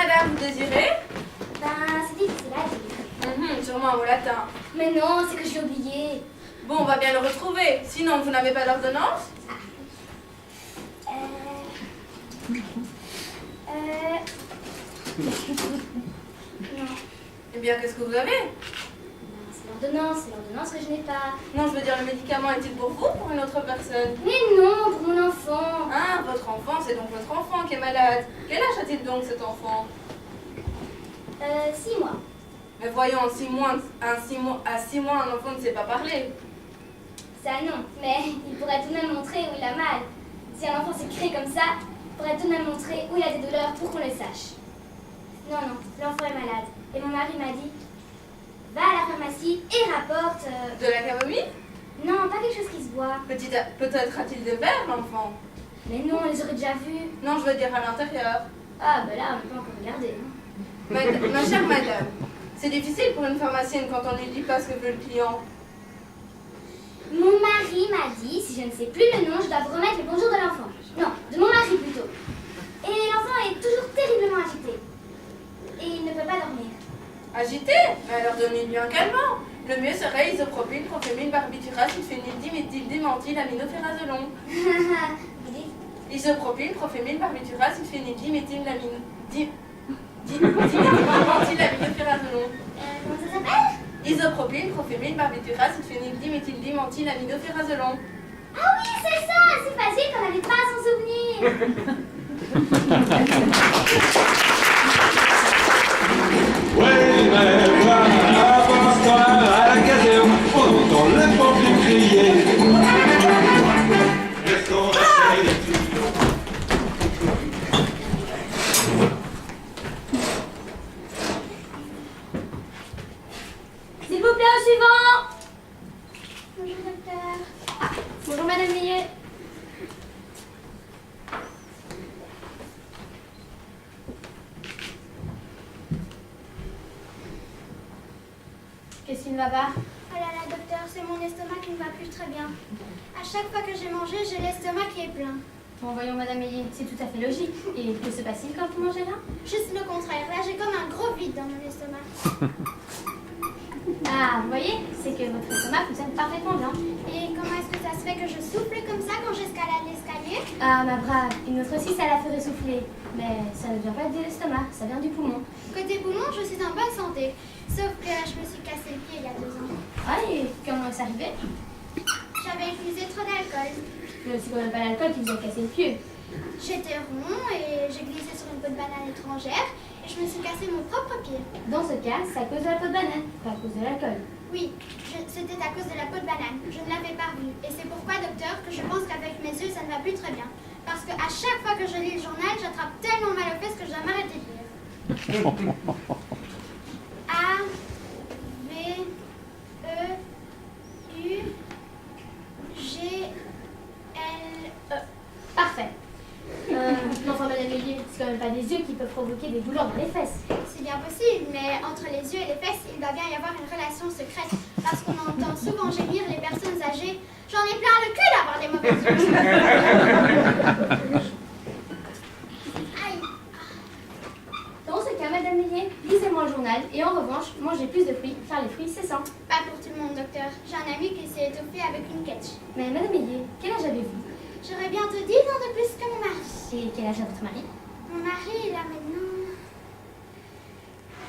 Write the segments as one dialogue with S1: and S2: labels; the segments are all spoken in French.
S1: madame, vous désirez?
S2: C'est difficile à dire.
S1: Sûrement un mot latin.
S2: Mais non, c'est que j'ai oublié.
S1: Bon, on va bien le retrouver. Sinon, vous n'avez pas d'ordonnance?
S2: Non.
S1: Eh bien, qu'est-ce que vous avez?
S2: C'est l'ordonnance que je n'ai pas.
S1: Non, je veux dire, le médicament est-il pour vous ou pour une autre personne?
S2: Mais non, pour mon enfant.
S1: Ah, votre enfant, c'est donc votre enfant qui est malade. Quel âge a-t-il donc, cet enfant?
S2: 6 mois.
S1: Mais voyons, à 6 mois, un enfant ne sait pas parler.
S2: Ça non, mais il pourrait tout de même montrer où il a mal. Si un enfant s'écrie comme ça, il pourrait tout de même montrer où il a des douleurs pour qu'on le sache. Non, l'enfant est malade. Et mon mari m'a dit, va à la pharmacie et rapporte...
S1: De la camomille?
S2: Non, pas quelque chose qui se boit.
S1: Peut-être a-t-il des verres, l'enfant?
S2: Mais non, on les aurait déjà vus.
S1: Non, je veux dire à l'intérieur.
S2: Ah, ben là, on n'a pas encore regardé.
S1: Ma chère madame, c'est difficile pour une pharmacienne quand on ne lui dit pas ce que veut le client.
S2: Mon mari m'a dit, si je ne sais plus le nom, je dois vous remettre le bonjour de l'enfant. Non, de mon mari plutôt. Et l'enfant est toujours terriblement agité. Et il ne peut pas dormir.
S1: Agité? Mais alors donnez-lui un calmant. Le mieux serait isopropyl, prophémine, barbiturat, sulfényle, diméthyl, dimentyl, aminophérazolon.
S2: Vous dites?
S1: Isopropyl, prophémine, barbiturat, sulfényle, diméthyl, dimentyl, aminophérazolon.
S2: Comment ça s'appelle?
S1: Isopropyl, prophémine, barbiturat, sulfényle, diméthyl, dimentyl, aminophérazolon.
S2: Ah oui, c'est ça! C'est facile qu'on n'avait pas à s'en souvenir.
S3: Oui, mais voilà, avance-toi à la caserne, on entend le pompier crier. Restons restés.
S2: S'il vous plaît, au suivant! Bonjour, docteur. Bonjour, madame Millet. Qu'est-ce qui ne va pas?
S4: Oh là là, docteur, c'est mon estomac qui ne va plus très bien. À chaque fois que j'ai mangé, j'ai l'estomac qui est plein.
S2: Bon, voyons, madame Millet, c'est tout à fait logique. Et que se passe-t-il quand vous mangez rien?
S4: Juste le contraire. Là, j'ai comme un gros vide dans mon estomac.
S2: Ah, vous voyez, c'est que votre estomac fonctionne parfaitement bien.
S4: Et comment est-ce que ça se fait que je souffle comme ça quand j'escalade l'escalier?
S2: Ah, ma brave, une autre aussi, ça la ferait souffler. Mais ça ne vient pas de l'estomac, ça vient du poumon.
S4: Côté poumon, je suis en bonne santé. Sauf que je me suis cassé le pied il y a 2 ans.
S2: Ah, et comment ça arrivait?
S4: J'avais utilisé trop d'alcool.
S2: Mais c'est quand même pas l'alcool qui vous a cassé le pied.
S4: J'étais rond et j'ai glissé sur une peau de banane étrangère et je me suis cassé mon propre pied.
S2: Dans ce cas, c'est à cause de la peau de banane, pas à cause de l'alcool.
S4: Oui, c'était à cause de la peau de banane. Je ne l'avais pas vu. Et c'est pourquoi, docteur, que je pense qu'avec mes yeux, ça ne va plus très bien. Parce qu'à chaque fois que je lis le journal, j'attrape tellement mal aux fesses que je dois m'arrêter de lire. A, V, E, U, G, L, E.
S2: Parfait. Enfin, madame Mélier, c'est quand même pas des yeux qui peuvent provoquer des douleurs dans les fesses.
S4: C'est bien possible, mais entre les yeux et les fesses, il doit bien y avoir une relation secrète. Parce qu'on entend souvent gémir les personnes âgées. J'en ai plein le cul d'avoir des mauvaises yeux. Aïe.
S2: Dans ce cas, madame Mélier, lisez-moi le journal et en revanche, mangez plus de fruits, car les fruits, c'est sain.
S4: Pas pour tout le monde, docteur. J'ai un ami qui s'est étouffé avec une catch.
S2: Mais madame Mélier, quel âge avez-vous?
S4: J'aurais bientôt 10 ans de plus que mon mari.
S2: Et quel âge a votre mari?
S4: Mon mari, il a maintenant...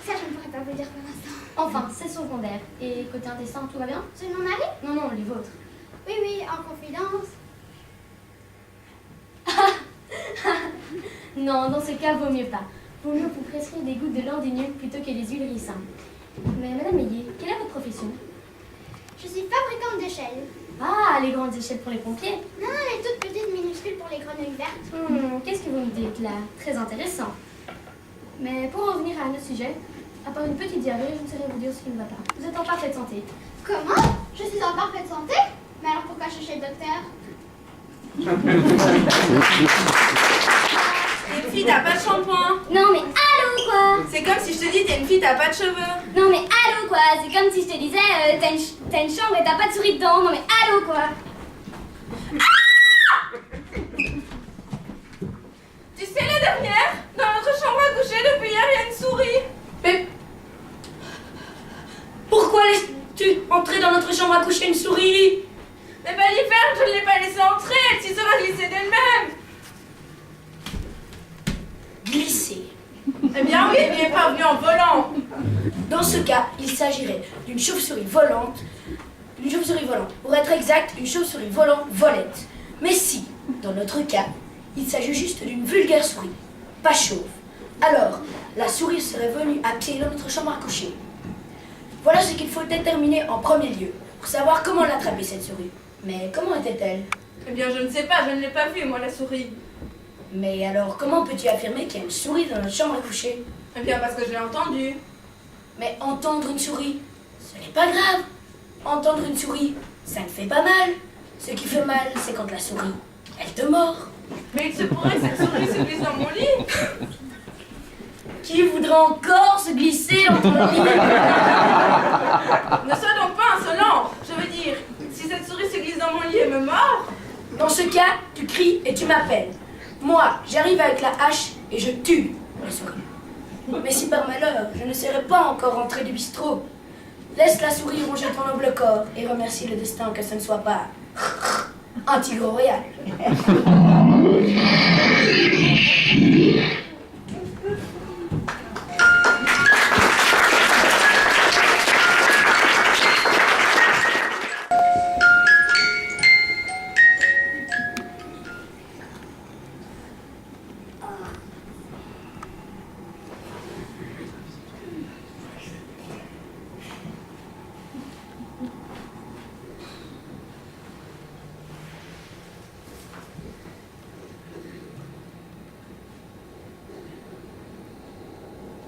S4: Ça, je ne pourrais pas vous le dire pour l'instant.
S2: Enfin, c'est secondaire. Et côté intestin, tout va bien?
S4: C'est mon mari?
S2: Non, non, les vôtres.
S4: Oui, oui, en confidence.
S2: Non, dans ce cas, vaut mieux pas. Vaut mieux vous prescrire des gouttes de landénium plutôt que les huiles ricin. Mais madame Mélier, quelle est votre profession?
S4: Je suis fabricante d'échelles.
S2: Ah, les grandes échelles pour les pompiers.
S4: Non, les toutes petites minuscules pour les grenouilles vertes.
S2: Qu'est-ce que vous me dites là? Très intéressant. Mais pour revenir à notre sujet, à part une petite diarrhée, je ne saurais vous dire ce qui ne va pas. Vous êtes en parfaite santé.
S4: Comment? Je suis en parfaite santé? Mais alors pourquoi je suis chez le docteur?
S1: T'es une fille, t'as pas de shampoing.
S2: Non mais allô quoi?
S1: C'est comme si je te dis, t'es une fille, t'as pas de cheveux.
S2: Non mais allô quoi? C'est comme si je te disais, t'as une chambre et t'as pas de souris dedans. Non mais allô quoi?
S1: Tu sais, la dernière, dans notre chambre à coucher, depuis hier, il Eh bien oui, il n'est pas venu en volant.
S5: Dans ce cas, il s'agirait d'une chauve-souris volante. Une chauve-souris volante. Pour être exact, une chauve-souris volette. Mais si, dans notre cas, il s'agit juste d'une vulgaire souris, pas chauve, alors la souris serait venue à pied dans notre chambre à coucher. Voilà ce qu'il faut déterminer en premier lieu, pour savoir comment l'attraper cette souris. Mais comment était-elle?
S1: Eh bien je ne sais pas, je ne l'ai pas vue, moi, la souris.
S5: Mais alors, comment peux-tu affirmer qu'il y a une souris dans notre chambre à coucher?
S1: Eh bien parce que je l'ai entendue.
S5: Mais entendre une souris, ce n'est pas grave. Entendre une souris, ça ne fait pas mal. Ce qui fait mal, c'est quand la souris, elle te mord.
S1: Mais il se pourrait que cette souris se glisse dans mon lit.
S5: Qui voudra encore se glisser dans ton lit?
S1: Ne sois donc pas insolent. Je veux dire, si cette souris se glisse dans mon lit et me mord...
S5: Dans ce cas, tu cries et tu m'appelles. Moi, j'arrive avec la hache et je tue la souris. Mais si par malheur, je ne serais pas encore rentré du bistrot, laisse la souris ronger ton noble corps et remercie le destin que ce ne soit pas un tigre royal.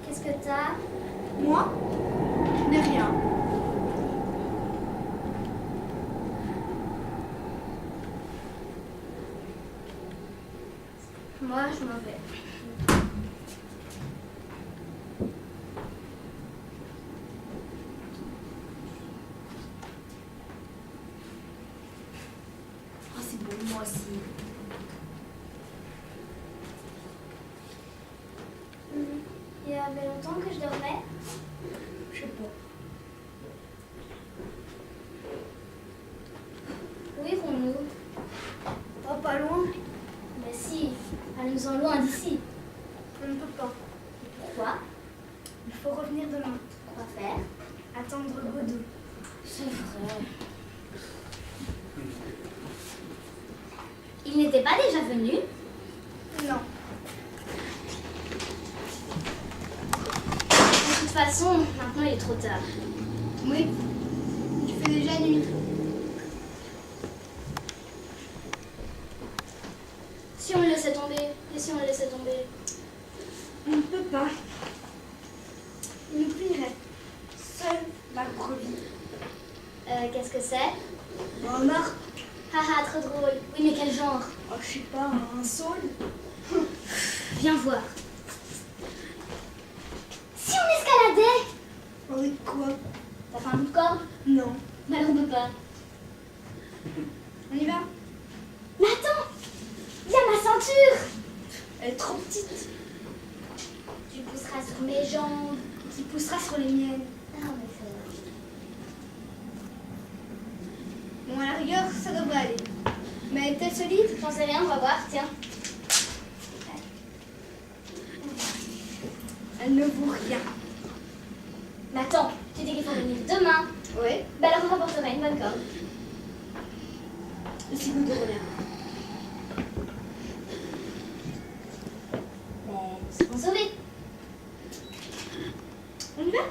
S2: Qu'est-ce que t'as?
S4: Moi? Je n'ai rien.
S2: Moi, je m'en vais.
S5: Oh, c'est bon, moi aussi.
S2: Il y avait longtemps que je dormais.
S5: Je sais pas.
S2: Où irons-nous?
S4: Oh, pas loin.
S2: Mais si, allons-en loin d'ici.
S4: Je ne peux pas.
S2: Pourquoi?
S4: Il faut revenir demain.
S2: Quoi faire?
S4: Attendre Godot.
S2: C'est vrai. Il n'était pas déjà venu?
S4: Non.
S2: De toute façon, maintenant il est trop tard.
S4: Oui. Il fait déjà nuit.
S2: Si on le laissait tomber, et si on le laissait tomber?
S4: On ne peut pas. Il nous plierait. Seule la brebis.
S2: Qu'est-ce que c'est?
S4: Un renard.
S2: Haha, trop drôle. Oui, mais quel genre?
S4: Oh, je sais pas, un saule.
S2: Viens voir. Si on escaladait?
S4: Avec quoi?
S2: T'as fait un bout de corde?
S4: Non.
S2: Mais alors on peut pas.
S4: On y va?
S2: Mais attends! Il y a ma ceinture!
S4: Elle est trop petite.
S2: Tu pousseras sur mes jambes.
S4: Qui poussera sur les miennes.
S2: Ah, mais c'est...
S4: Bon, à la rigueur, ça devrait aller. Mais est-elle solide?
S2: J'en sais rien, on va voir, tiens.
S4: Elle ne vaut rien.
S2: Mais attends, tu dis qu'il faut venir demain.
S4: Oui.
S2: Bah alors on rapportera une bonne corde.
S4: Et si Godot revient?
S2: Mais nous serons sauvés.
S4: On y va?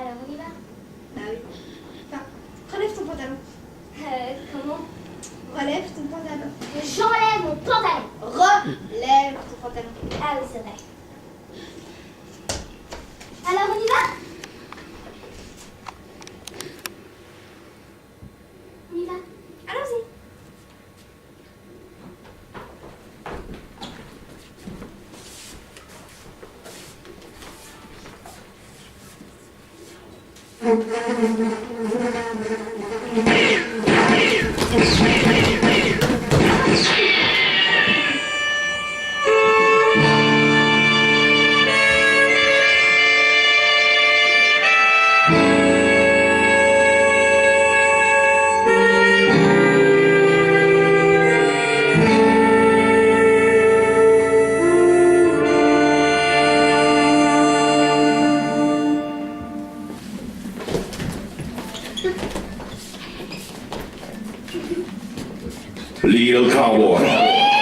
S2: Alors on y va.
S4: Bah oui. Enfin, relève ton pantalon.
S2: Comment?
S4: Relève ton pantalon.
S2: J'enlève mon pantalon.
S4: Relève ton pantalon.
S2: Ah oui, c'est vrai. Alors on y va? On y va?
S4: Allons-y.
S3: Steel Cowboy.